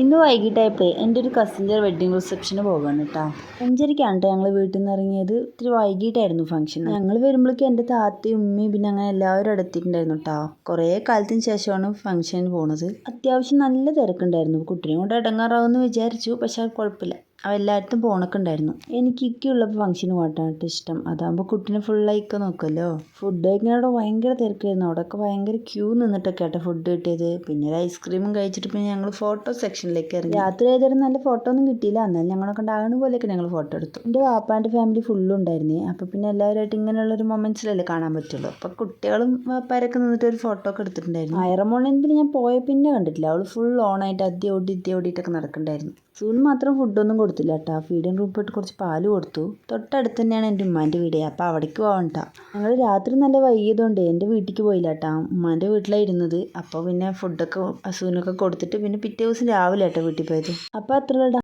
ഇന്ന് വൈകിട്ടായപ്പോഴേ എൻ്റെ ഒരു കസിൻ്റെ വെഡ്ഡിങ് റിസപ്ഷന് പോകാണ് കേട്ടോ. 5:30-ക്കാണ് കേട്ടോ ഞങ്ങൾ വീട്ടിൽ നിന്ന് ഇറങ്ങിയത്. ഇത്തിരി വൈകിട്ടായിരുന്നു ഫംഗ്ഷൻ. ഞങ്ങൾ വരുമ്പോഴേക്കും എൻ്റെ താത്തയും ഉമ്മയും പിന്നെ അങ്ങനെ എല്ലാവരും അടുത്തിട്ടുണ്ടായിരുന്നു കേട്ടോ. കുറേ കാലത്തിന് ശേഷമാണ് ഫംഗ്ഷന് പോണത്. അത്യാവശ്യം നല്ല തിരക്കുണ്ടായിരുന്നു. കുട്ടീനെ കൊണ്ട് ഇടങ്ങാറാവുമെന്ന് വിചാരിച്ചു, പക്ഷെ അത് കുഴപ്പമില്ല. അവ എല്ലായിടത്തും പോണൊക്കെ ഉണ്ടായിരുന്നു. എനിക്ക് ഇക്കുള്ളപ്പോൾ ഫംഗ്ഷന് പോകാനാണ് ഇഷ്ടം. അതാകുമ്പോൾ കുട്ടീനെ ഫുള്ളായിക്കെ നോക്കുമല്ലോ. ഫുഡ് കഴിക്കുന്നവിടെ ഭയങ്കര തിരക്കായിരുന്നു. അവിടെയൊക്കെ ഭയങ്കര ക്യൂ നിന്നിട്ടൊക്കെ ആട്ടോ ഫുഡ് കിട്ടിയത്. പിന്നെ ഒരു ഐസ്ക്രീമും കഴിച്ചിട്ട് പിന്നെ ഞങ്ങൾ ഫോട്ടോ സെക്ഷനിലേക്ക് ഇറങ്ങി. രാത്രി ആയതുവരെ നല്ല ഫോട്ടോ ഒന്നും കിട്ടിയില്ല. എന്നാലും ഞങ്ങളൊക്കെ ഉണ്ടാകുന്ന പോലെയൊക്കെ ഞങ്ങൾ ഫോട്ടോ എടുത്തു. എൻ്റെ വാപ്പാൻ്റെ ഫാമിലി ഫുള്ളും ഉണ്ടായിരുന്നേ. അപ്പോൾ പിന്നെ എല്ലാവരുമായിട്ട് ഇങ്ങനെയുള്ളൊരു മൊമെൻറ്റ്സിലല്ലേ കാണാൻ പറ്റുള്ളൂ. അപ്പോൾ കുട്ടികളും വാപ്പാരൊക്കെ നിന്നിട്ട് ഒരു ഫോട്ടോ ഒക്കെ എടുത്തിട്ടുണ്ടായിരുന്നു. ആയിരമോളിന് പിന്നെ ഞാൻ പോയ പിന്നെ കണ്ടിട്ടില്ല. അവൾ ഫുൾ ഓണായിട്ട് അദ്യ ഓടിയിട്ടൊക്കെ നടക്കണ്ടായിരുന്നു. സൂന് മാത്രം ഫുഡൊന്നും കൊടുത്തില്ല കേട്ടോ. ഫീഡിങ് റൂം പോയിട്ട് കുറച്ച് പാല് കൊടുത്തു. തൊട്ടടുത്ത് തന്നെയാണ് എൻ്റെ ഉമ്മാൻ്റെ വീട്. അപ്പോൾ അവിടേക്ക് പോകാം കേട്ടോ. ഞങ്ങൾ രാത്രി നല്ല വൈകിയതുകൊണ്ട് എൻ്റെ വീട്ടിലേക്ക് പോയില്ല കേട്ടോ. ഉമ്മാൻ്റെ വീട്ടിലാണ് ഇരുന്നത്. അപ്പോൾ പിന്നെ ഫുഡൊക്കെ സൂനൊക്കെ കൊടുത്തിട്ട് പിന്നെ പിറ്റേ ദിവസം രാവിലെ കേട്ടോ വീട്ടിൽ പോയത്. അപ്പോൾ അത്രയുള്ള